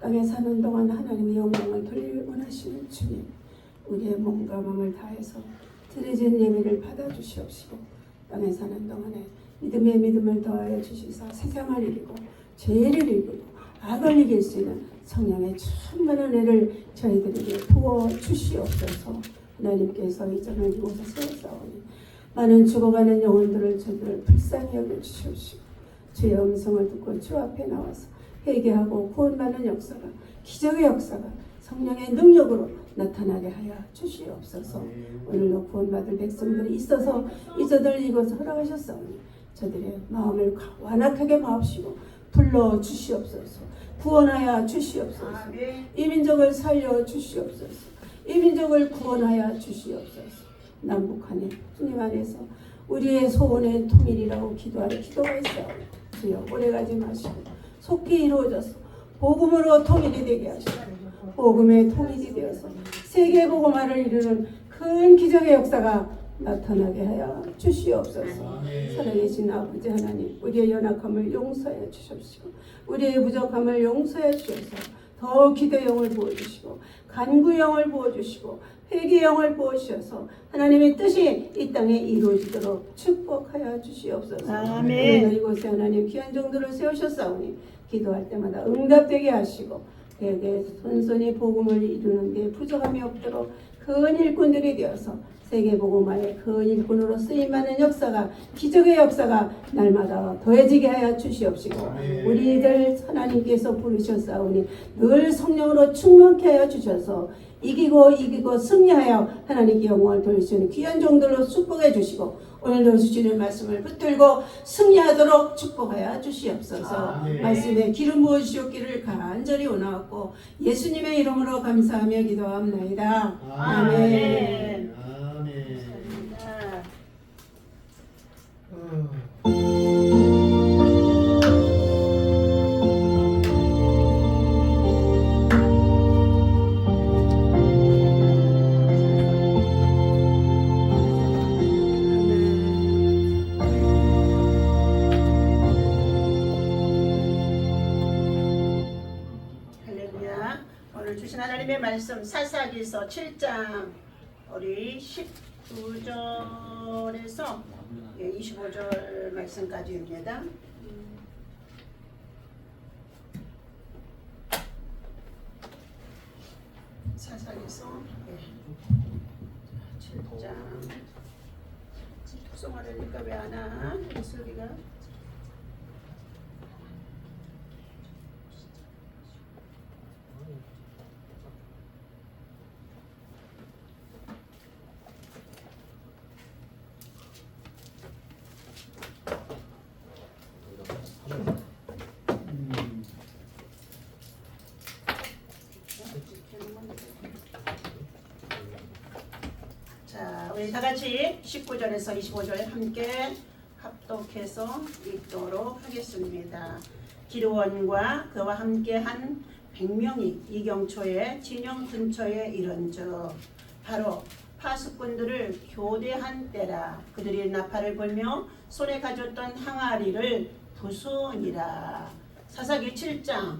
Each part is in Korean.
땅에 사는 동안 하나님의 영광을 돌리길 원하시는 주님, 우리의 몸과 마음을 다해서 드려진 예배를 받아주시옵시고 땅에 사는 동안에 믿음의 믿음을 더하여 주시사 세상을 이기고 죄를 이기고 악을 이길 수 있는 성령의 충만한 은혜를 저희들에게 부어 주시옵소서. 하나님께서 이 점을 이곳에 세우사오니 많은 죽어가는 영혼들을 저들을 불쌍히 여겨주시옵시고 주의 음성을 듣고 주 앞에 나와서 회개하고 구원받는 역사가, 기적의 역사가 성령의 능력으로 나타나게 하여 주시옵소서. 오늘도 구원받을 백성들이 있어서 이저들 이곳을 허락하셨사오니 저들의 마음을 완악하게 마옵시고 불러 주시옵소서. 구원하여 주시옵소서. 이 민족을 살려 주시옵소서. 이 민족을 구원하여 주시옵소서. 남북한에 주님 안에서 우리의 소원의 통일이라고 기도하는 기도가 있어요. 주여 오래가지 마시고 속히 이루어져서 복음으로 통일이 되게 하시고 복음의 통일이 되어서 세계 복음화를 이루는 큰 기적의 역사가 나타나게 하여 주시옵소서. 살아계신 아버지 하나님, 우리의 연약함을 용서해 주십시오. 우리의 부족함을 용서해 주셔서 더 기도의 영을 부어주시고 간구의 영을 부어주시고 회개의 영을 부어주셔서 하나님의 뜻이 이 땅에 이루어지도록 축복하여 주시옵소서. 아멘. 이곳에 하나님 귀한 종들을 세우셨사오니 기도할 때마다 응답되게 하시고 대대 손손이 복음을 이루는 데 부족함이 없도록 큰 일꾼들이 되어서 세계 복음화의 큰 일꾼으로 쓰임받는 역사가, 기적의 역사가 날마다 더해지게 하여 주시옵시고 우리들 하나님께서 부르셨사오니 늘 성령으로 충만케 하여 주셔서 이기고 승리하여 하나님께 영광을 돌리시는 귀한 종들로 축복해 주시고 오늘도 주시는 말씀을 붙들고 승리하도록 축복하여 주시옵소서. 말씀에 기름 부어 주시옵기를 간절히 원하옵고 예수님의 이름으로 감사하며 기도합나이다. 아멘. 주신 하나님의 말씀 사사기서 7장 우리 19절에서 25절 말씀까지입니다. 사사기서 7장 독송하려니까 왜 안 와? 목소리가 우리 다같이 19절에서 25절 함께 합독해서 읽도록 하겠습니다. 기르원과 그와 함께한 100명이 이경초의 진영 근처에 이른즉 바로 파수꾼들을 교대한 때라. 그들이 나팔을 불며 손에 가졌던 항아리를 부수니라. 사사기 7장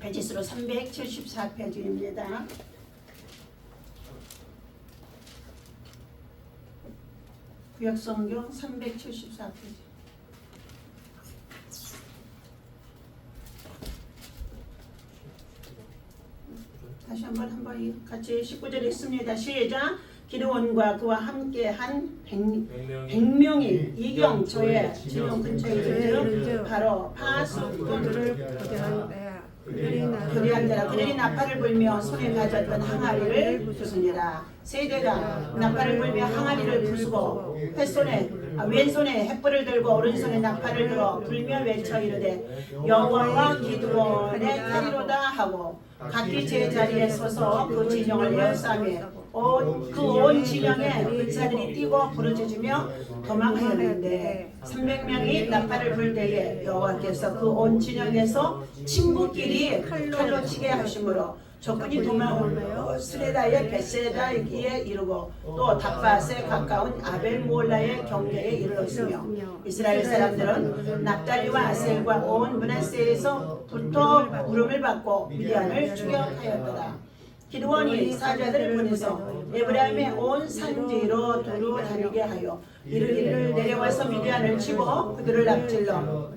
페이지수로 374페이지입니다. 구약성경 374페이지. 다시 한번 같이 19절 읽습니다. 시작. 기르원과 그와 함께한 100명이 이경초의 진영 근처에 이르러 바로 파수꾼들을 교대한 데라. 그들이 나팔을 불며 손에 가졌던 항아리를 부수니라. 세대가 나팔을 불며 항아리를 부수고 왼손에 횃불을 들고 오른손에 나팔을 들어 불며 외쳐 이르되 여호와와 기드온의 칼이로다 하고 각기 제 자리에 서서 그 진영을 에워싸매 그 온 진영에 의사들이 뛰고 부르짖으며 도망하였는데 300명이 나팔을 불 때에 여호와께서 그 온 진영에서 친구끼리 칼로 치게 하심으로 적군이 도망하여 스레다의 베세다에 이르고 또 다바스에 가까운 아벨몰라의 경계에 이르렀으며 이스라엘 사람들은 납달리와 아셀과 온 므낫세에서부터 부름을 받고 미디안을 추격하였더라. 기드온이 사자들을 보내서 에브라임의 온 산지로 두루 다니게 하여 이르기를 내려와서 미디안을 치고 그들을 앞질러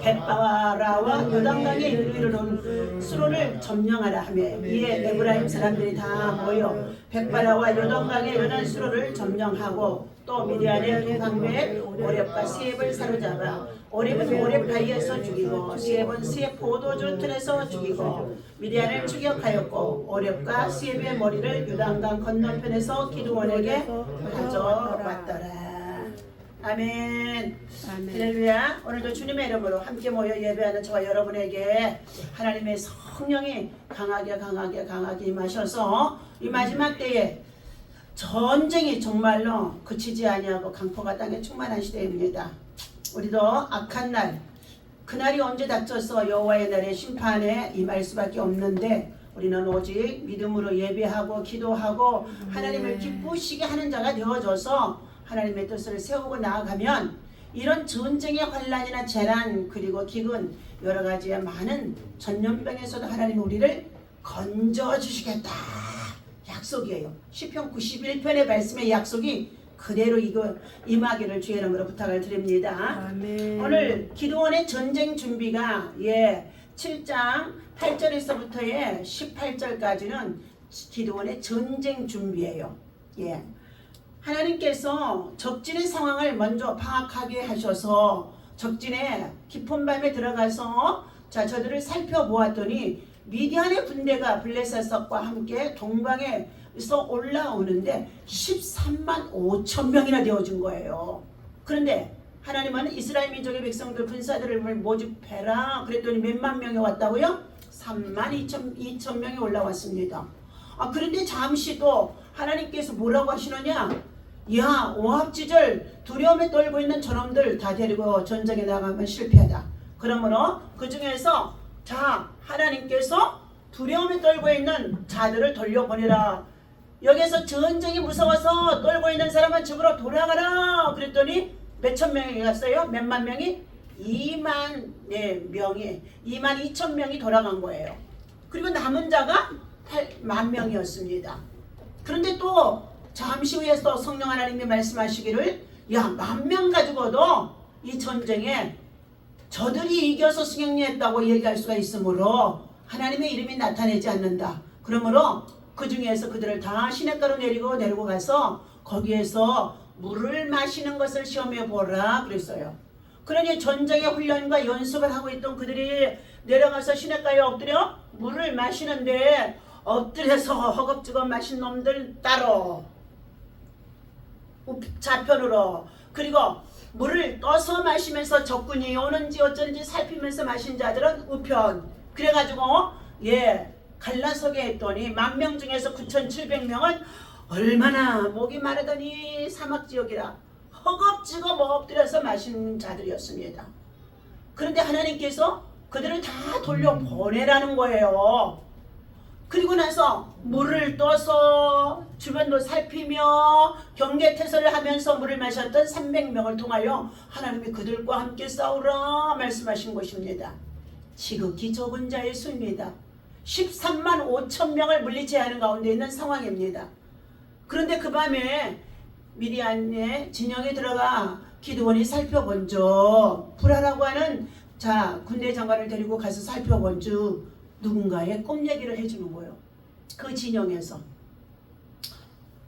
벳바라와 요단강에 이르는 수로를 점령하라 하며 이에 에브라임 사람들이 다 모여 벳바라와 요단강에 이르는 수로를 점령하고 또 미디안의 두 강매에 오렙과 시앱을 사로잡아 오렙은 오렙 바위에서 죽이고 시앱은 시앱 포도주 틈에서 죽이고 미디안을 추격하였고 오렙과 시앱의 머리를 요단강 건너편에서 기드온에게 가져왔더라. 아멘. 할렐루야. 오늘도 주님의 이름으로 함께 모여 예배하는 저와 여러분에게 하나님의 성령이 강하게 임하셔서 이 마지막 때에 전쟁이 정말로 그치지 아니하고 강포가 땅에 충만한 시대입니다. 우리도 악한 날, 그날이 언제 닥쳐서 여호와의 날의 심판에 임할 수밖에 없는데 우리는 오직 믿음으로 예배하고 기도하고 하나님을 기쁘시게 하는 자가 되어져서 하나님의 뜻을 세우고 나아가면 이런 전쟁의 환란이나 재난 그리고 기근 여러 가지의 많은 전염병에서도 하나님 우리를 건져주시겠다 약속이에요. 시편 91편의 말씀의 약속이 그대로 이거 임하기를 주의 이름으로 부탁을 드립니다. 아멘. 오늘 기드온의 전쟁 준비가 7장 8절에서부터의 18절까지는 기드온의 전쟁 준비예요. 하나님께서 적진의 상황을 먼저 파악하게 하셔서 적진의 깊은 밤에 들어가서 저들을 살펴보았더니 미디안의 군대가 블레셋과 함께 동방에서 올라오는데 13만 5천 명이나 되어진 거예요. 그런데 하나님은 이스라엘 민족의 백성들 군사들을 모집해라 그랬더니 몇만 명이 왔다고요? 3만 2천 명이 올라왔습니다. 그런데 잠시 또 하나님께서 뭐라고 하시느냐? 야, 오합지절 두려움에 떨고 있는 저놈들 다 데리고 전쟁에 나가면 실패하다. 그러므로 그 중에서 하나님께서 두려움에 떨고 있는 자들을 돌려보내라. 여기서 전쟁이 무서워서 떨고 있는 사람은 집으로 돌아가라. 그랬더니 몇천 명이 갔어요? 몇만 명이? 2만 명이 2만 2천 명이 돌아간 거예요. 그리고 남은 자가 8만 명이었습니다. 그런데 또 잠시 후에 또 성령 하나님이 말씀하시기를 10,000명 가지고도 이 전쟁에 저들이 이겨서 승리했다고 얘기할 수가 있으므로 하나님의 이름이 나타내지 않는다. 그러므로 그 중에서 그들을 다 시냇가로 내리고 가서 거기에서 물을 마시는 것을 시험해 보라 그랬어요. 그러니 전쟁의 훈련과 연습을 하고 있던 그들이 내려가서 시냇가에 엎드려 물을 마시는데 엎드려서 허겁지겁 마신 놈들 따로 좌편으로 그리고 물을 떠서 마시면서 적군이 오는지 어쩐지 살피면서 마신 자들은 우편 그래가지고 갈라서게 했더니 10,000명 중에서 9,700명은 얼마나 목이 마르더니 사막지역이라 허겁지겁 엎드려서 마신 자들이었습니다. 그런데 하나님께서 그들을 다 돌려보내라는 거예요. 그리고 나서 물을 떠서 주변도 살피며 경계태세를 하면서 물을 마셨던 300명을 통하여 하나님이 그들과 함께 싸우라 말씀하신 것입니다. 지극히 적은 자의 수입니다. 13만 5천 명을 물리쳐야 가운데 있는 상황입니다. 그런데 그 밤에 미디안의 진영에 들어가 기드온이 살펴본 주 브라라고 하는 군대 장관을 데리고 가서 살펴본 주 누군가의 꿈 얘기를 해주는 거예요. 그 진영에서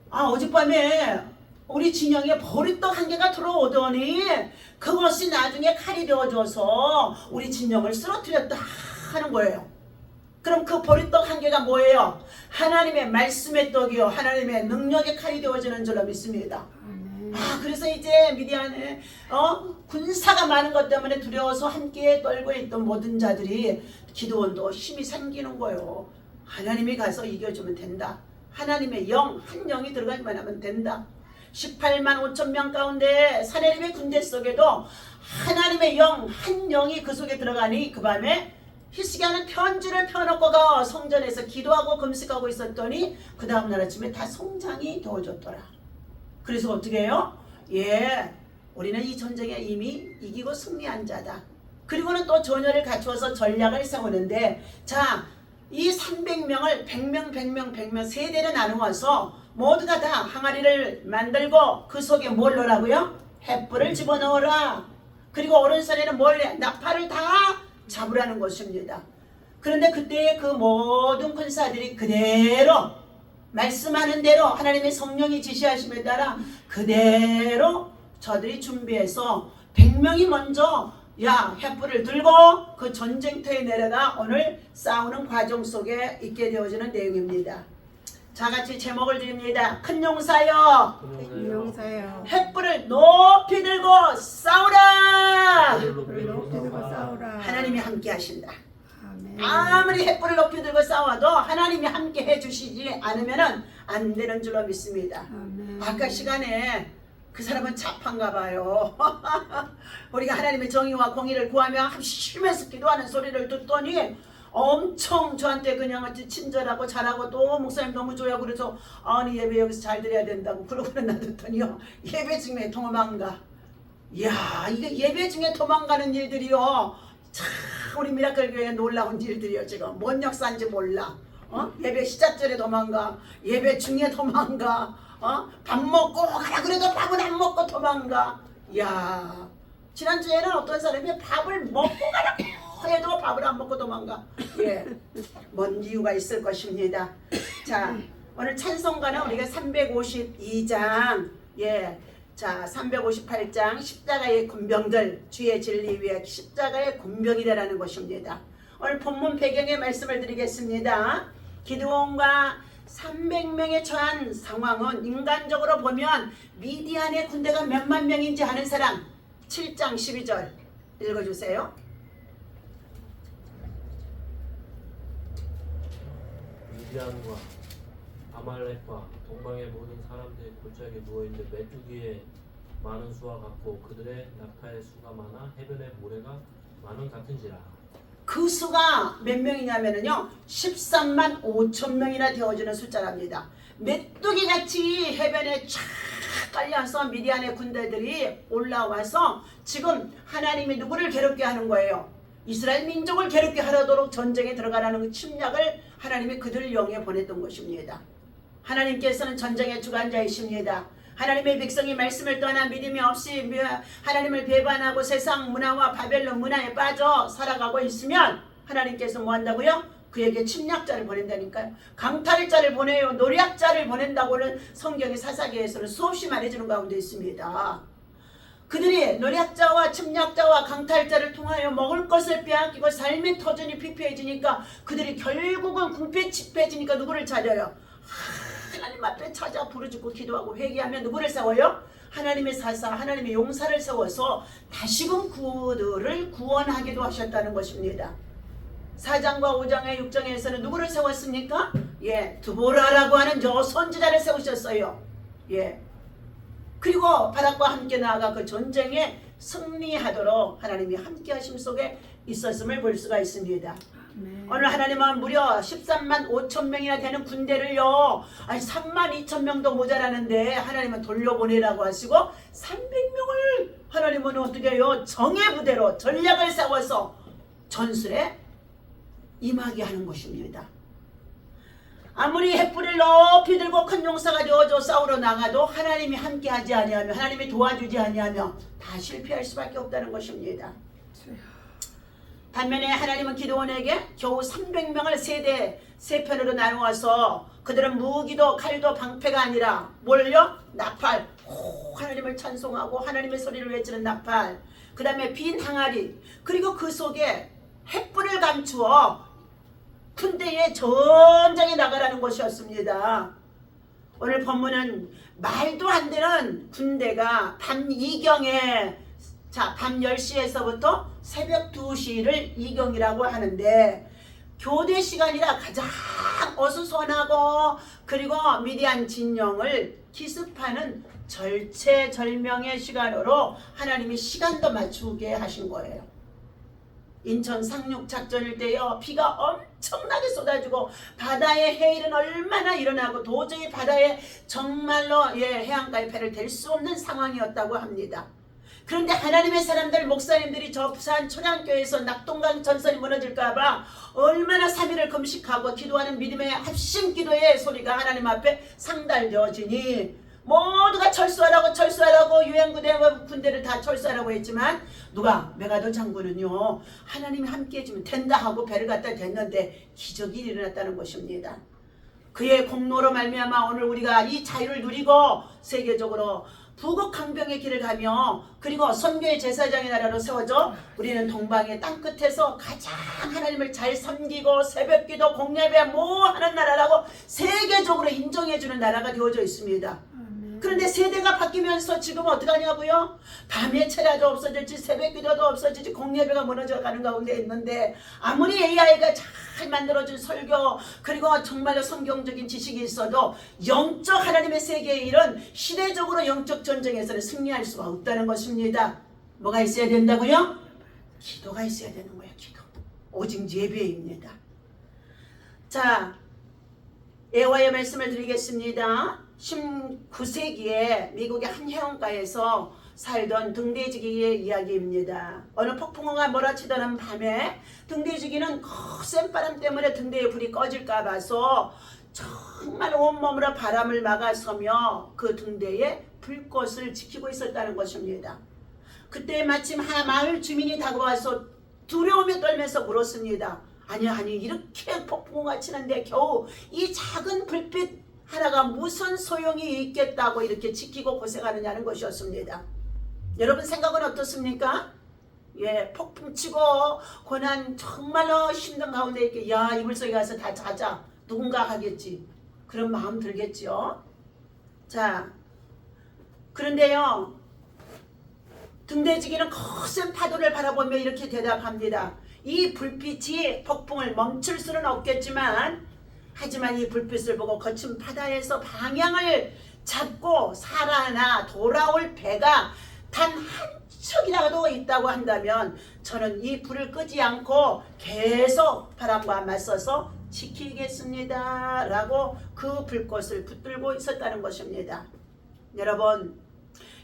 어젯밤에 우리 진영에 보리떡 한 개가 들어오더니 그것이 나중에 칼이 되어져서 우리 진영을 쓰러뜨렸다 하는 거예요. 그럼 그 보리떡 한 개가 뭐예요? 하나님의 말씀의 떡이요 하나님의 능력의 칼이 되어지는 줄로 믿습니다. 그래서 이제 미디안에 군사가 많은 것 때문에 두려워서 함께 떨고 있던 모든 자들이 기드온도 힘이 생기는 거예요. 하나님이 가서 이겨주면 된다. 하나님의 영, 한 영이 들어가기만 하면 된다. 18만 5천 명 가운데 사내립의 군대 속에도 하나님의 영, 한 영이 그 속에 들어가니 그 밤에 히스기야는 편지를 펴놓고 가 성전에서 기도하고 금식하고 있었더니 그 다음날 아침에 다 성장이 되어졌더라. 그래서 어떻게 해요? 예, 우리는 이 전쟁에 이미 이기고 승리한 자다. 그리고는 또 전열을 갖추어서 전략을 세우는데, 자, 이 300명을 100명 세대를 나누어서 모두가 다 항아리를 만들고 그 속에 뭘 넣으라고요? 횃불을 집어넣어라. 그리고 오른손에는 나팔을 다 잡으라는 것입니다. 그런데 그때 그 모든 군사들이 그대로 말씀하는 대로 하나님의 성령이 지시하심에 따라 그대로 저들이 준비해서 100명이 먼저 횃불을 들고 그 전쟁터에 내려가 오늘 싸우는 과정 속에 있게 되어지는 내용입니다. 자, 같이 제목을 드립니다. 큰 용사여, 용사여, 횃불을 높이 들고 싸우라. 횃불을 높이 들고 싸우라. 하나님이 함께 하신다. 아멘. 아무리 횃불을 높이 들고 싸워도 하나님이 함께 해주시지 않으면 안 되는 줄로 믿습니다. 아멘. 아까 시간에 그 사람은 자판가 봐요. 우리가 하나님의 정의와 공의를 구하며 함쉬면서 기도하는 소리를 듣더니 엄청 저한테 그냥 친절하고 잘하고 또 목사님 너무 좋아요. 그래서 아니 예배 여기서 잘 드려야 된다고 그러고는 놔뒀더니요, 예배 중에 도망가. 이야, 이게 예배 중에 도망가는 일들이요, 참 우리 미라클 교회에 놀라운 일들이요. 지금 뭔 역사인지 몰라. 예배 시작전에 도망가, 예배 중에 도망가, 밥 먹고 가라 그래도 밥은 안 먹고 도망가. 이야, 지난주에는 어떤 사람이 밥을 먹고 가라고 해도 밥을 안 먹고 도망가. 예, 뭔 이유가 있을 것입니다. 자, 오늘 찬송가는 우리가 352장, 예, 자, 358장 십자가의 군병들, 주의 진리 위에 십자가의 군병이라는 것입니다. 오늘 본문 배경의 말씀을 드리겠습니다. 기드온과 300명에 처한 상황은 인간적으로 보면 미디안의 군대가 몇만 명인지 아는 사람, 7장 12절 읽어주세요. 미디안과 아말렉과 동방의 모든 사람들이 골짜기에 누워있는 메뚜기의 많은 수와 같고 그들의 낙타의 수가 많아 해변의 모래가 많은 같은지라. 그 수가 몇 명이냐면요, 13만 5천 명이나 되어지는 숫자랍니다. 메뚜기같이 해변에 쫙 깔려서 미디안의 군대들이 올라와서 지금 하나님이 누구를 괴롭게 하는 거예요? 이스라엘 민족을 괴롭게 하도록 전쟁에 들어가라는 침략을 하나님이 그들 영에 보냈던 것입니다. 하나님께서는 전쟁의 주관자이십니다. 하나님의 백성이 말씀을 떠나 믿음이 없이 하나님을 배반하고 세상 문화와 바벨론 문화에 빠져 살아가고 있으면 하나님께서 뭐 한다고요? 그에게 침략자를 보낸다니까요. 강탈자를 보내요. 노략자를 보낸다고는 성경의 사사기에서는 수없이 말해주는 가운데 있습니다. 그들이 노략자와 침략자와 강탈자를 통하여 먹을 것을 빼앗기고 삶의 터전이 피폐해지니까 그들이 결국은 궁핍해지니까 누구를 찾아요? 하나님 앞에 찾아 부르짖고 기도하고 회개하면 누구를 세워요? 하나님의 사사, 하나님의 용사를 세워서 다시금 그들을 구원하기도 하셨다는 것입니다. 4장과 5장의 6장에서는 누구를 세웠습니까? 예, 드보라라고 하는 저 선지자를 세우셨어요. 예. 그리고 바락과 함께 나아가 그 전쟁에 승리하도록 하나님이 함께 하심 속에 있었음을 볼 수가 있습니다. 아멘. 오늘 하나님은 무려 13만 5천 명이나 되는 군대를요, 아니 3만 2천 명도 모자라는데 하나님은 돌려보내라고 하시고 300명을 하나님은 어떻게 해요? 정예 부대로 전략을 세워서 전술에 임하게 하는 것입니다. 아무리 횃불을 높이 들고 큰 용사가 되어져 싸우러 나가도 하나님이 함께 하지 아니하며 하나님이 도와주지 아니하며 다 실패할 수밖에 없다는 것입니다. 반면에 하나님은 기드온에게 겨우 300명을 세 편으로 나누어서 그들은 무기도 칼도 방패가 아니라 뭘요? 나팔, 하나님을 찬송하고 하나님의 소리를 외치는 나팔, 그 다음에 빈 항아리, 그리고 그 속에 횃불을 감추어 군대에 전장에 나가라는 것이었습니다. 오늘 본문은 말도 안 되는 군대가 밤 2경에, 자, 밤 10시에서부터 새벽 2시를 2경이라고 하는데 교대 시간이라 가장 어수선하고 그리고 미디안 진영을 기습하는 절체절명의 시간으로 하나님이 시간도 맞추게 하신 거예요. 인천 상륙작전일 때요 비가 엄청나게 쏟아지고 바다의 해일은 얼마나 일어나고 도저히 바다에 정말로 해안가의 배를 댈 수 없는 상황이었다고 합니다. 그런데 하나님의 사람들 목사님들이 저 부산 초량교회에서 낙동강 전선이 무너질까봐 얼마나 3일을 금식하고 기도하는 믿음의 합심 기도의 소리가 하나님 앞에 상달되어지니 모두가 철수하라고 유엔군대와 군대를 다 철수하라고 했지만 누가 메가더 장군은요 하나님이 함께 해주면 된다 하고 배를 갖다 댔는데 기적이 일어났다는 것입니다. 그의 공로로 말미암아 오늘 우리가 이 자유를 누리고 세계적으로 부국강병의 길을 가며 그리고 선교의 제사장의 나라로 세워져 우리는 동방의 땅끝에서 가장 하나님을 잘 섬기고 새벽기도 공예배 뭐 하는 나라라고 세계적으로 인정해주는 나라가 되어져 있습니다. 그런데 세대가 바뀌면서 지금 어떡하냐고요? 밤의 철야도 없어질지 새벽기도도 없어질지 공예배가 무너져 가는 가운데 있는데 아무리 AI가 잘 만들어준 설교 그리고 정말로 성경적인 지식이 있어도 영적 하나님의 세계의 일은 시대적으로 영적 전쟁에서는 승리할 수가 없다는 것입니다. 뭐가 있어야 된다고요? 기도가 있어야 되는 거예요. 기도. 오직 예배입니다. 자, 예화의 말씀을 드리겠습니다. 19세기에 미국의 한 해안가에서 살던 등대지기의 이야기입니다. 어느 폭풍우가 몰아치던 밤에 등대지기는 거센 바람 때문에 등대의 불이 꺼질까 봐서 정말 온몸으로 바람을 막아서며 그 등대의 불꽃을 지키고 있었다는 것입니다. 그때 마침 마을 주민이 다가와서 두려움에 떨면서 물었습니다. 아니 이렇게 폭풍우가 치는데 겨우 이 작은 불빛 하나가 무슨 소용이 있겠다고 이렇게 지키고 고생하느냐는 것이었습니다. 여러분 생각은 어떻습니까? 폭풍 치고 고난 정말로 힘든 가운데 이렇게 이불 속에 가서 다 자자 누군가 하겠지. 그런 마음 들겠죠. 자, 그런데요 등대지기는 거센 파도를 바라보며 이렇게 대답합니다. 이 불빛이 폭풍을 멈출 수는 없겠지만 하지만 이 불빛을 보고 거친 바다에서 방향을 잡고 살아나 돌아올 배가 단 한 척이라도 있다고 한다면 저는 이 불을 끄지 않고 계속 바람과 맞서서 지키겠습니다 라고 그 불꽃을 붙들고 있었다는 것입니다. 여러분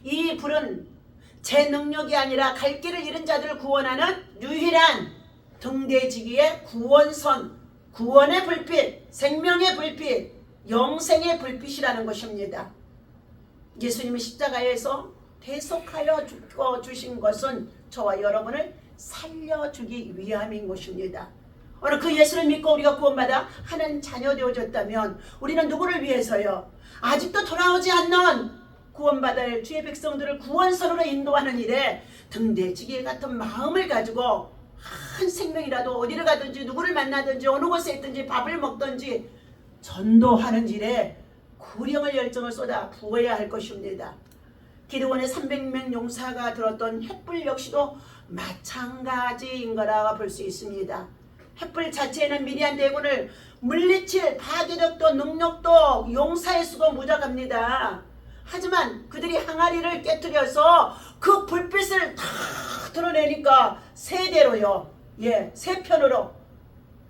이 불은 제 능력이 아니라 갈 길을 잃은 자들을 구원하는 유일한 등대지기의 구원선 구원의 불빛, 생명의 불빛, 영생의 불빛이라는 것입니다. 예수님이 십자가에서 대속하여 죽어주신 것은 저와 여러분을 살려주기 위함인 것입니다. 오늘 그 예수를 믿고 우리가 구원받아 하나님 자녀 되어졌다면 우리는 누구를 위해서요? 아직도 돌아오지 않는 구원받을 주의 백성들을 구원선으로 인도하는 일에 등대지기 같은 마음을 가지고 한 생명이라도 어디를 가든지 누구를 만나든지 어느 곳에 있든지 밥을 먹든지 전도하는 일에 구령을 열정을 쏟아 부어야 할 것입니다. 기드온의 300명 용사가 들었던 횃불 역시도 마찬가지인 거라 볼 수 있습니다. 횃불 자체에는 미디안 대군을 물리칠 파괴력도 능력도 용사의 수가 무작합니다. 하지만 그들이 항아리를 깨뜨려서 그 불빛을 다 드러내니까 세 대로요. 세 편으로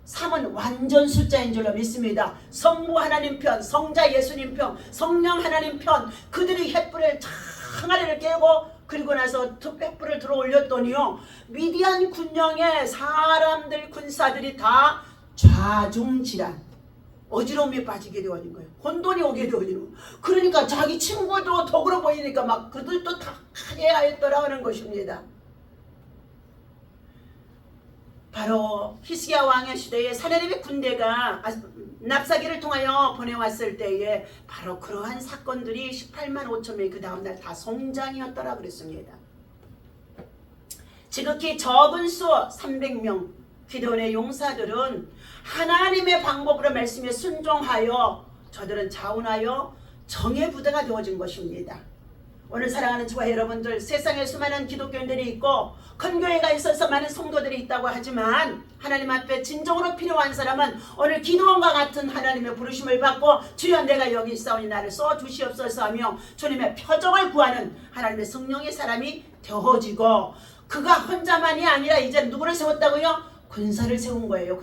3은 완전 숫자인 줄로 믿습니다. 성부 하나님 편, 성자 예수님 편, 성령 하나님 편. 그들이 횃불을 항아리를 깨고 그리고 나서 횃불을 들어 올렸더니요 미디안 군영의 사람들 군사들이 다 좌중질환 어지러움에 빠지게 되어진 거예요. 혼돈이 오게 되어진 거예요. 그러니까 자기 친구도 더불어 보이니까 막 그들도 다 하게 하였더라 하는 것입니다. 바로 히스기야 왕의 시대에 사내립의 군대가 납사기를 통하여 보내왔을 때에 바로 그러한 사건들이 18만 5천 명이 그 다음날 다 송장이었더라 그랬습니다. 지극히 적은 수 300명 기드온의 용사들은 하나님의 방법으로 말씀에 순종하여 저들은 자원하여 정의 부대가 되어진 것입니다. 오늘 사랑하는 저와 여러분들 세상에 수많은 기독교인들이 있고 큰 교회가 있어서 많은 성도들이 있다고 하지만 하나님 앞에 진정으로 필요한 사람은 오늘 기도원과 같은 하나님의 부르심을 받고 주여 내가 여기 있사오니 나를 써주시옵소서 하며 주님의 표적을 구하는 하나님의 성령의 사람이 되어지고 그가 혼자만이 아니라 이제 누구를 세웠다고요? 군사를 세운 거예요.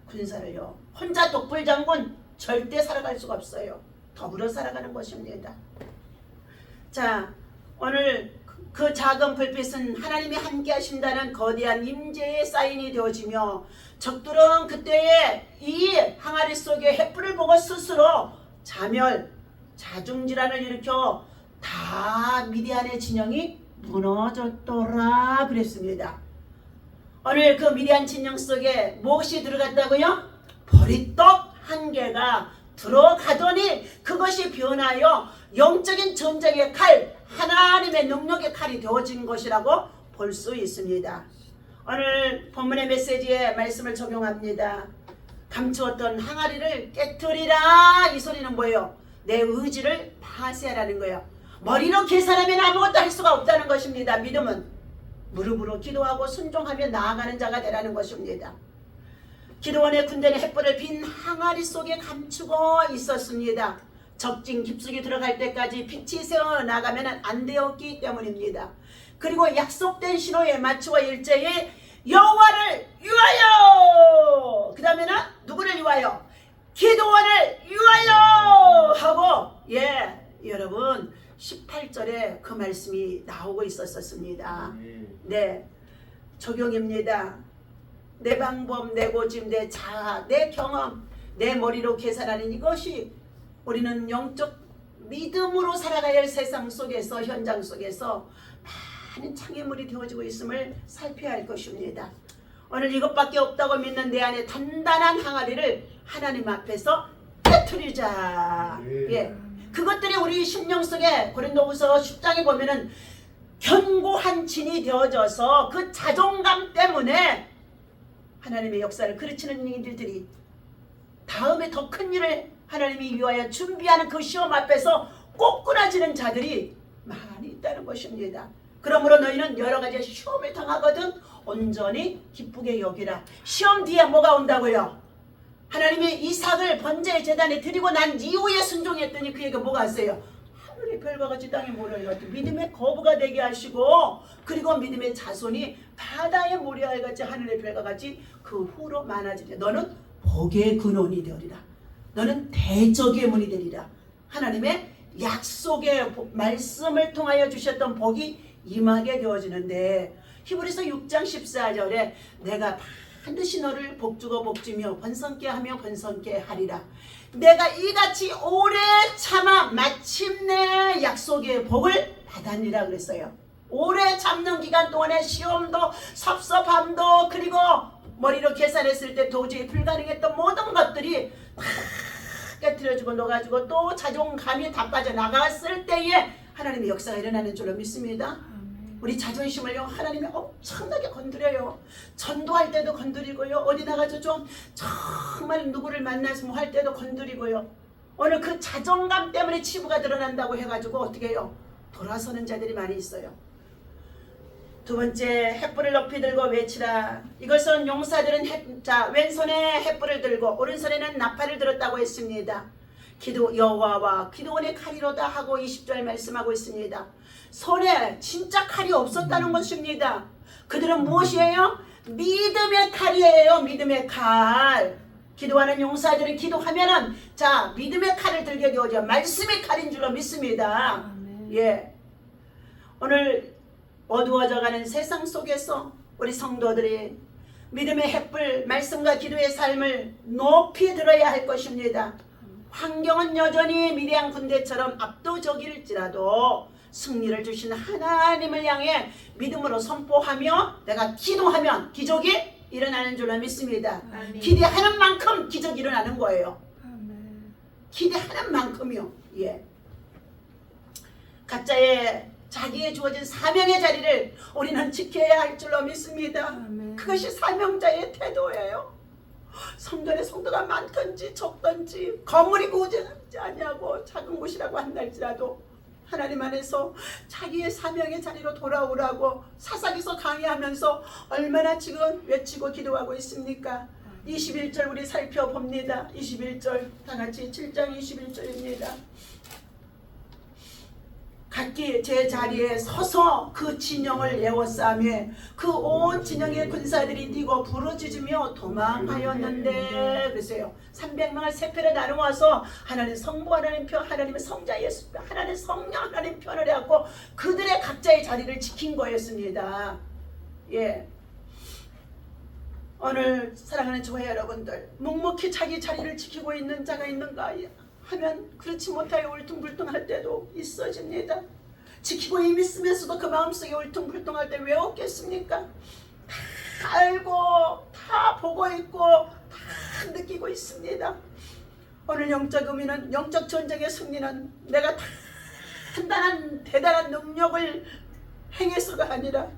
군사를요. 혼자 독불장군 절대 살아갈 수가 없어요. 더불어 살아가는 것입니다. 자, 오늘 그 작은 불빛은 하나님이 함께 하신다는 거대한 임재의 사인이 되어지며 적들은 그때에 이 항아리 속에 횃불을 보고 스스로 자중질환을 일으켜 다 미디안의 진영이 무너졌더라 그랬습니다. 오늘 그 미디안 진영 속에 무엇이 들어갔다고요? 보리떡 한 개가 들어가더니 그것이 변하여 영적인 전쟁의 칼, 하나님의 능력의 칼이 되어진 것이라고 볼 수 있습니다. 오늘 본문의 메시지에 말씀을 적용합니다. 감추었던 항아리를 깨뜨리라. 이 소리는 뭐예요? 내 의지를 파쇄하라는 거예요. 머리로 계산하면 아무것도 할 수가 없다는 것입니다. 믿음은 무릎으로 기도하고 순종하며 나아가는 자가 되라는 것입니다. 기도원의 군대는 횃불을 빈 항아리 속에 감추고 있었습니다. 적진 깊숙이 들어갈 때까지 빛이 새어나가면 안 되었기 때문입니다. 그리고 약속된 신호에 맞추어 일제히 여호와를 위하여, 그 다음에는 누구를 위하여? 기도원을 위하여 하고, 여러분 18절에 그 말씀이 나오고 있었습니다. 네, 적용입니다. 내 방법, 내 고집, 내 자아, 내 경험, 내 머리로 계산하는 이것이 우리는 영적 믿음으로 살아가야 할 세상 속에서, 현장 속에서 많은 장애물이 되어지고 있음을 살펴야 할 것입니다. 오늘 이것밖에 없다고 믿는 내 안에 단단한 항아리를 하나님 앞에서 깨트리자. 그것들이 우리 심령 속에 고린도후서 10장에 보면은 견고한 진이 되어져서 그 자존감 때문에 하나님의 역사를 그르치는 일들이 다음에 더 큰 일을 하나님이 위하여 준비하는 그 시험 앞에서 꼬꾸라지는 자들이 많이 있다는 것입니다. 그러므로 너희는 여러 가지 시험을 당하거든 온전히 기쁘게 여기라. 시험 뒤에 뭐가 온다고요? 하나님이 이삭을 번제의 제단에 드리고 난 이후에 순종했더니 그에게 뭐가 왔어요? 하늘의 별과 같이 땅에 모래같이 믿음의 거부가 되게 하시고, 그리고 믿음의 자손이 바다의 모래알같이 하늘의 별과 같이 그 후로 많아지리라. 너는 복의 근원이 되리라. 너는 대적의 문이 되리라. 하나님의 약속의 말씀을 통하여 주셨던 복이 임하게 되어지는데, 히브리서 6장 14절에 내가 반드시 너를 복주고 복주며 번성케 하며 번성케 하리라. 내가 이같이 오래 참아 마침내 약속의 복을 받았니라 그랬어요. 오래 참는 기간 동안에 시험도 섭섭함도, 그리고 머리로 계산했을 때 도저히 불가능했던 모든 것들이 다 깨트려지고 녹아지고 또 자존감이 다 빠져나갔을 때에 하나님의 역사가 일어나는 줄로 믿습니다. 우리 자존심을요 하나님이 엄청나게 건드려요. 전도할 때도 건드리고요, 어디 나가서 좀 정말 누구를 만나서 뭐 할 때도 건드리고요. 오늘 그 자존감 때문에 치부가 드러난다고 해가지고 어떻게 해요? 돌아서는 자들이 많이 있어요. 두 번째, 횃불을 높이 들고 외치라. 이것은 용사들은 왼손에 횃불을 들고 오른손에는 나팔을 들었다고 했습니다. 기도 여호와와 기도원의 칼이로다 하고 20절 말씀하고 있습니다. 손에 진짜 칼이 없었다는 것입니다. 그들은 무엇이에요? 믿음의 칼이에요. 믿음의 칼. 기도하는 용사들은 기도하면은 믿음의 칼을 들게 되어져 말씀의 칼인 줄로 믿습니다. 오늘 어두워져가는 세상 속에서 우리 성도들이 믿음의 횃불, 말씀과 기도의 삶을 높이 들어야 할 것입니다. 환경은 여전히 미디안 군대처럼 압도적일지라도 승리를 주신 하나님을 향해 믿음으로 선포하며 내가 기도하면 기적이 일어나는 줄로 믿습니다. 아멘. 기대하는 만큼 기적이 일어나는 거예요. 아멘. 기대하는 만큼이요. 각자의 자기의 주어진 사명의 자리를 우리는 지켜야 할 줄로 믿습니다. 아멘. 그것이 사명자의 태도예요. 성전에 성도가 많든지 적든지 건물이 고우지 아니하고 작은 곳이라고 한달지라도 하나님 안에서 자기의 사명의 자리로 돌아오라고 사사기서 강의하면서 얼마나 지금 외치고 기도하고 있습니까? 21절 우리 살펴봅니다. 21절 다같이 7장 21절입니다. 각기 제 자리에 서서 그 진영을 에워싸매 그 온 진영의 군사들이 뛰고 부르짖으며 도망하였는데 그랬어요. 300명을 세 편에 나누어서 하나님 성부 하나님 편 하나님의 성자 예수 편 하나님 성령 하나님 편을 해갖고 그들의 각자의 자리를 지킨 거였습니다. 예. 오늘 사랑하는 저와 여러분들 묵묵히 자기 자리를 지키고 있는 자가 있는가 하면 그렇지 못하여 울퉁불퉁할 때도 있어집니다. 지키고 이미 있으면서도 그 마음속에 울퉁불퉁할 때 왜 없겠습니까? 다 알고 다 보고 있고 다 느끼고 있습니다. 오늘 영적 의미는 영적 전쟁의 승리는 내가 다 단단한 대단한 능력을 행해서가 아니라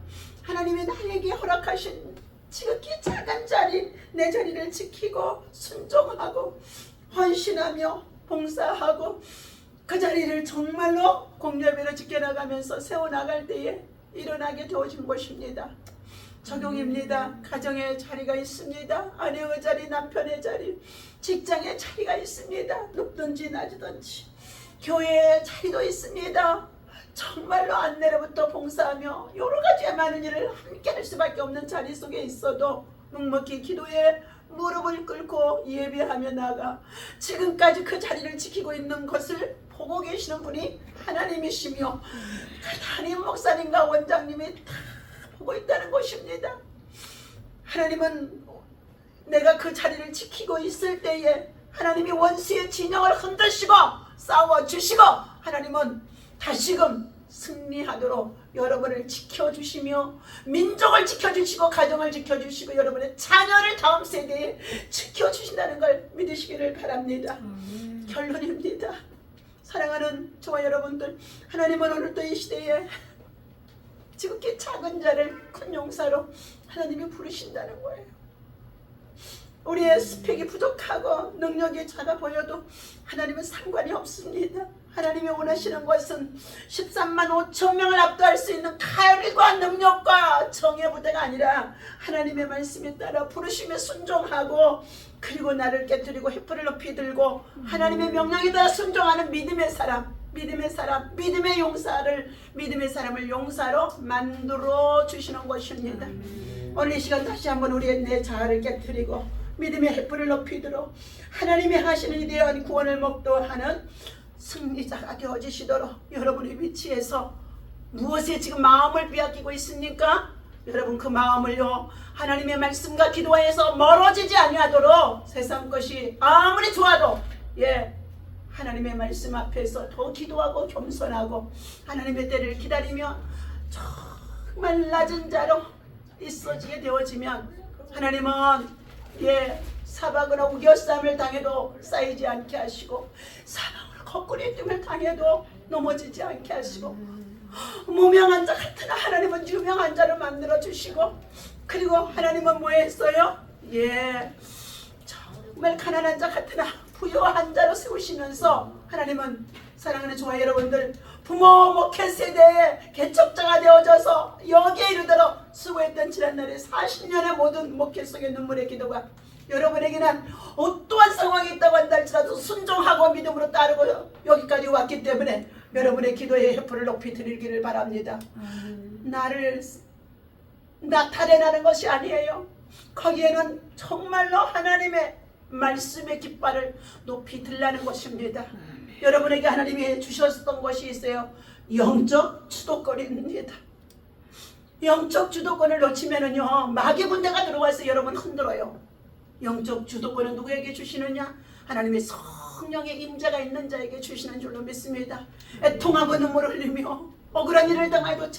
하나님이 나에게 허락하신 지극히 작은 자리 내 자리를 지키고 순종하고 헌신하며 봉사하고 그 자리를 정말로 공예배로 지켜나가면서 세워나갈 때에 일어나게 되어진 것입니다. 적용입니다. 가정의 자리가 있습니다. 아내의 자리, 남편의 자리, 직장의 자리가 있습니다. 높든지 낮든지 교회의 자리도 있습니다. 정말로 안내로부터 봉사하며 여러 가지의 많은 일을 함께 할 수밖에 없는 자리 속에 있어도 묵묵히 기도에 무릎을 꿇고 예배하며 나가 지금까지 그 자리를 지키고 있는 것을 보고 계시는 분이 하나님이시며 담임 목사님과 원장님이 다 보고 있다는 것입니다. 하나님은 내가 그 자리를 지키고 있을 때에 하나님이 원수의 진영을 흔드시고 싸워주시고 하나님은 다시금 승리하도록 여러분을 지켜주시며 민족을 지켜주시고 가정을 지켜주시고 여러분의 자녀를 다음 세대에 지켜주신다는 걸 믿으시기를 바랍니다. 결론입니다. 사랑하는 저와 여러분들 하나님은 오늘도 이 시대에 지극히 작은 자를 큰 용사로 하나님이 부르신다는 거예요. 우리의 스펙이 부족하고 능력이 작아 보여도 하나님은 상관이 없습니다. 하나님이 원하시는 것은 13만 5천 명을 압도할 수 있는 칼과 능력과 정의 부대가 아니라 하나님의 말씀에 따라 부르심에 순종하고 그리고 나를 깨뜨리고 횃불을 높이 들고 하나님의 명령에 따라 순종하는 믿음의 사람, 믿음의 용사를 믿음의 사람을 용사로 만들어 주시는 것입니다. 오늘 이 시간 다시 한번 우리의 내 자아를 깨뜨리고 믿음의 횃불을 높이 들어 하나님이 하시는 이대한 구원을 목도하는 승리자가 되어지시도록 여러분의 위치에서 무엇에 지금 마음을 빼앗기고 있습니까? 여러분 그 마음을요 하나님의 말씀과 기도에서 멀어지지 아니하도록 세상 것이 아무리 좋아도 하나님의 말씀 앞에서 더 기도하고 겸손하고 하나님의 때를 기다리며 정말 낮은 자로 있어지게 되어지면 하나님은 사박으로 우겨쌈을 당해도 쌓이지 않게 하시고 사방으로 거꾸리 뜸을 당해도 넘어지지 않게 하시고 무명한 자 같으나 하나님은 유명한 자로 만들어 주시고 그리고 하나님은 뭐 했어요? 정말 가난한 자 같으나 부유한 자로 세우시면서 하나님은 사랑하는 저와 여러분들 부모 목회 세대의 개척자가 되어져서 여기에 이르도록 수고했던 지난날의 40년의 모든 목회 속의 눈물의 기도가 여러분에게는 어떠한 상황이 있다고 한다 할지라도 순종하고 믿음으로 따르고 여기까지 왔기 때문에 여러분의 기도에 횃불을 높이 드리기를 바랍니다. 나를 나타내라는 것이 아니에요. 거기에는 정말로 하나님의 말씀의 깃발을 높이 들라는 것입니다. 여러분에게 하나님이 주셨던 것이 있어요. 영적 주도권입니다. 영적 주도권을 놓치면은요 마귀 군대가 들어와서 여러분 흔들어요. 영적 주도권은 누구에게 주시느냐? 하나님의 성령의 임재가 있는 자에게 주시는 줄로 믿습니다. 애통하고 눈물을 흘리며 억울한 일을 당해도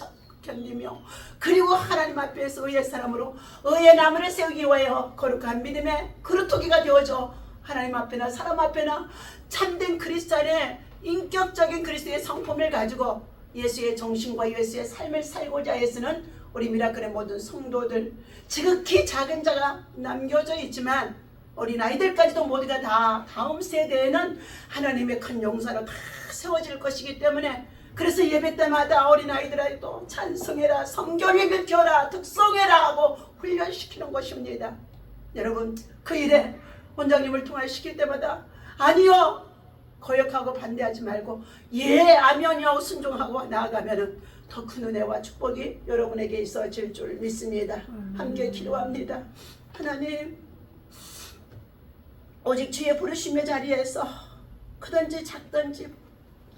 견디며 그리고 하나님 앞에서 의의 사람으로 의의 나무를 세우기 위하여 거룩한 믿음의 그루터기가 되어져 하나님 앞에나 사람 앞에나 참된 크리스찬의 인격적인 그리스도의 성품을 가지고 예수의 정신과 예수의 삶을 살고자 애쓰는 우리 미라클의 모든 성도들 지극히 작은 자가 남겨져 있지만 어린아이들까지도 모두가 다 다음 세대에는 하나님의 큰 용사로 다 세워질 것이기 때문에 그래서 예배 때마다 어린아이들에게도 찬송해라 성경에 읽혀라 득성해라 하고 훈련시키는 것입니다. 여러분 그 일에 원장님을 통화시킬 때마다 아니요 거역하고 반대하지 말고 예 아멘이 하고 순종하고 나아가면은 더 큰 은혜와 축복이 여러분에게 있어질 줄 믿습니다. 함께 기도합니다. 하나님, 오직 주의 부르심의 자리에서 크든지 작든지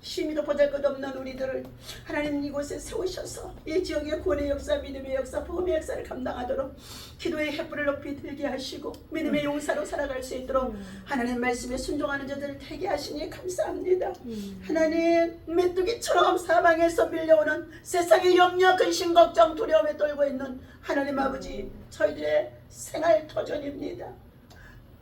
심히도 보잘것없는 우리들을 하나님 이곳에 세우셔서 이 지역의 구원의 역사, 믿음의 역사, 복음의 역사를 감당하도록 기도의 횃불을 높이 들게 하시고 믿음의 용사로 살아갈 수 있도록 하나님 말씀에 순종하는 자들을 되게 하시니 감사합니다. 하나님, 메뚜기처럼 사방에서 밀려오는 세상의 염려, 근심, 걱정, 두려움에 떨고 있는 하나님 아버지, 저희들의 생활 터전입니다.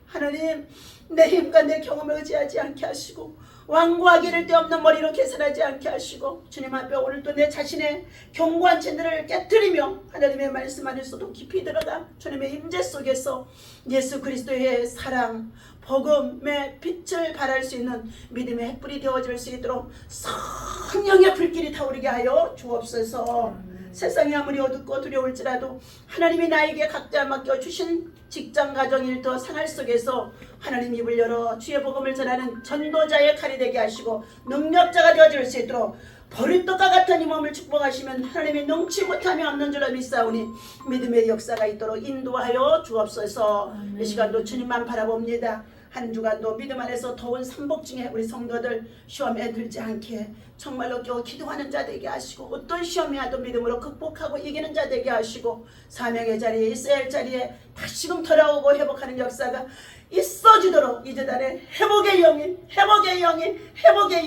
하나님, 내 힘과 내 경험을 의지하지 않게 하시고 왕과 기를 데 없는 머리로 계산하지 않게 하시고 주님 앞에 오늘도 내 자신의 견고한 젠들을 깨뜨리며 하나님의 말씀 안에서도 깊이 들어가 주님의 임재 속에서 예수 그리스도의 사랑, 복음의 빛을 발할 수 있는 믿음의 햇불이 되어질 수 있도록 성령의 불길이 타오르게 하여 주옵소서. 세상이 아무리 어둡고 두려울지라도 하나님이 나에게 각자 맡겨주신 직장, 가정, 일터, 생활 속에서 하나님 입을 열어 주의 복음을 전하는 전도자의 칼이 되게 하시고 능력자가 되어질 수 있도록 버릇떡과 같은 이 몸을 축복하시면 하나님의 능치 못함이 없는 줄로 믿사오니 믿음의 역사가 있도록 인도하여 주옵소서. 이 시간도 주님만 바라봅니다. 한 주간도 믿음 안에서 더운 삼복 중에 우리 성도들 시험에 들지 않게 정말로 겨우 기도하는 자 되게 하시고 어떤 시험이 와도 믿음으로 극복하고 이기는 자 되게 하시고 사명의 자리에 있어야 할 자리에 다시금 돌아오고 회복하는 역사가 있어지도록 이제달에 회복의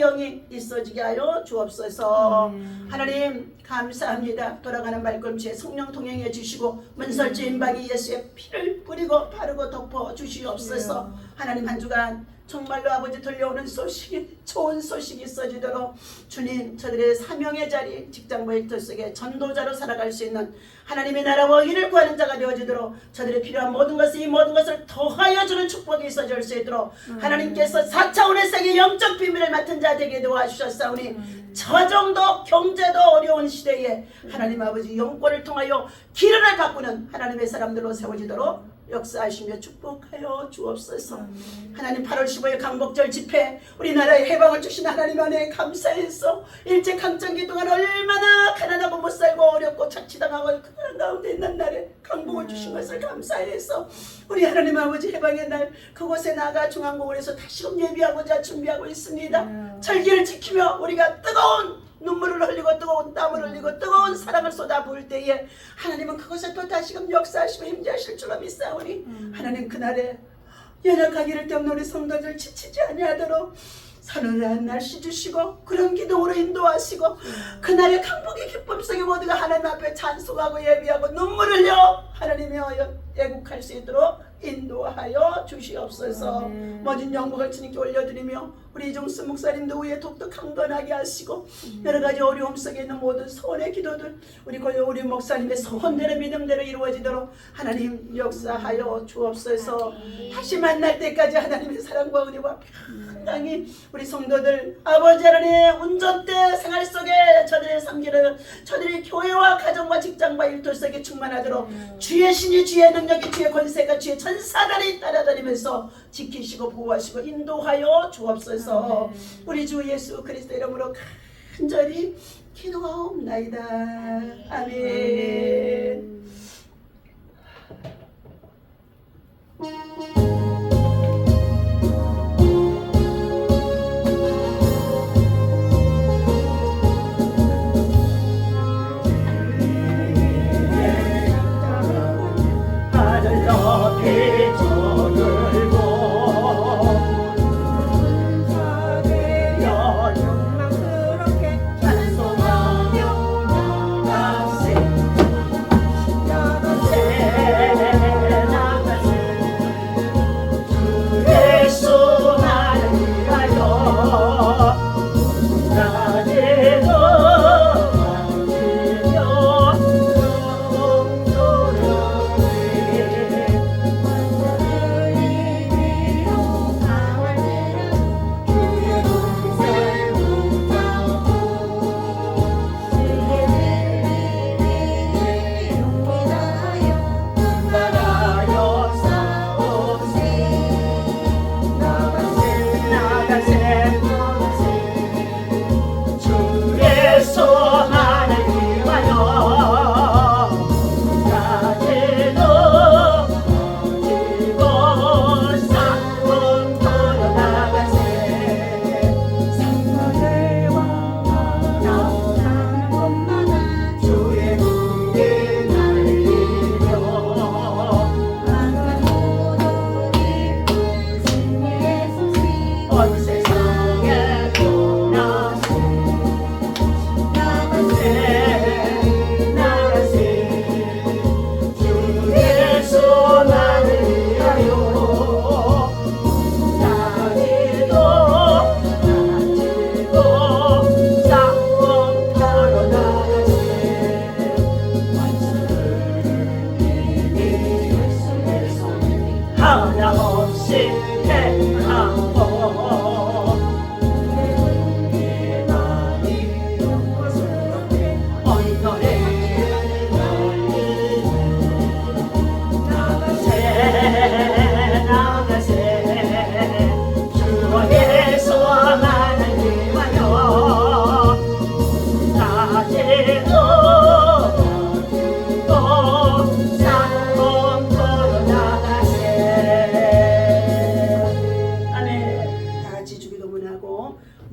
영이 있어지게 하여 주옵소서. 하나님 감사합니다. 돌아가는 발걸음치에 성령 동행해 주시고 문설주 임박이 예수의 피를 뿌리고 바르고 덮어 주시옵소서. 하나님 한 주간 정말로 아버지 들려오는 소식이 좋은 소식이 있어지도록 주님, 저들의 사명의 자리, 직장과 일터 속에 전도자로 살아갈 수 있는 하나님의 나라와 의를 구하는 자가 되어지도록 저들의 필요한 모든 것을 이 모든 것을 더하여 주는 축복이 있어질 수 있도록 하나님께서 4차원의 세계 영적 비밀을 맡은 자 되게 도와주셨사오니 저 정도 경제도 어려운 시대에 하나님 아버지 영권을 통하여 길을 바꾸는 하나님의 사람들로 세워지도록 역사하시며 축복하여 주옵소서. 하나님 8월 15일 강복절 집회 우리나라에 해방을 주신 하나님 안에 감사해서 일제강점기 동안 얼마나 가난하고 못살고 어렵고 착취당하고 그런 가운데 있는 날에 강복을 주신 것을 감사해서 우리 하나님 아버지 해방의 날 그곳에 나가 중앙공원에서 다시금 예비하고자 준비하고 있습니다. 절기를 지키며 우리가 뜨거운 눈물을 흘리고 뜨거운 땀을 흘리고 뜨거운 사랑을 쏟아 부을 때에 하나님은 그것을 또 다시금 역사하시고 임재하실 줄로 믿사오니 하나님 그날에 연약하기를 때문에 우리 성도들 지치지 아니하도록 서늘한 날씨 주시고 그런 기도로 인도하시고 그날의 강복의 기쁨 속에 모두가 하나님 앞에 찬송하고 예비하고 눈물 흘려 하나님의 애국할 수 있도록 인도하여 주시옵소서. 모든 영광을 주님께 올려드리며 우리 이종수 목사님도 위에 독특 강건하게 하시고 여러가지 어려움 속에 있는 모든 소원의 기도들 우리 목사님의 소원대로 믿음대로 이루어지도록 하나님 역사하여 주옵소서. 다시 만날 때까지 하나님의 사랑과 은혜와 평강이 우리 성도들 아버지 하나님의 운전대 생활 속에 저들의 삶기를 저들의 교회와 가정과 직장과 일터 속에 충만하도록 주의 신이 주의 능력이 주의 권세가 주의 전사단이 따라다니면서 지키시고 보호하시고 인도하여 주옵소서. 우리 주 예수 그리스도 이름으로 간절히 기도하옵나이다. 아멘.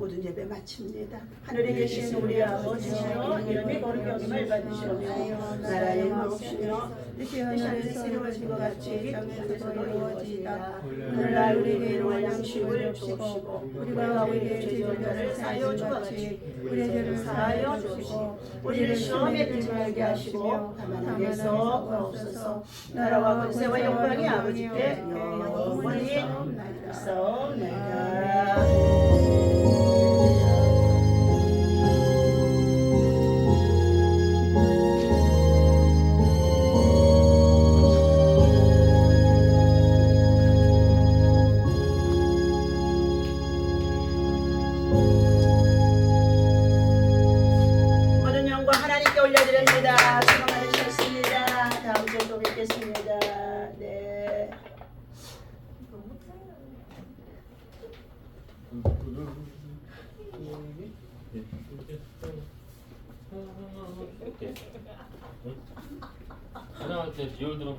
모든 예배 마칩니다. 하늘에 계신 우리 아버지시여 이름이 거룩히 여김을 받으시오며 나라의 마옵시며 뜻이 하늘에서 이루어진 것 같이 땅에서도 이루어지이다. 오늘날 우리에게 일용할 양식을 주옵시고 우리가 우리에게 죄를 사하여 준 같이 우리의 죄를 사하여 주시고 우리를 시험에 들지 말게 하시고 다만 악에서 구하옵소서. 나라와 권세와 영광이 아버지께 영원히 있사옵나이다. 모든 영광 하나님께 올려드립니다. 수고 많으셨습니다. 다음 주에 또 뵙겠습니다. 네. 사장한테 비올 들으면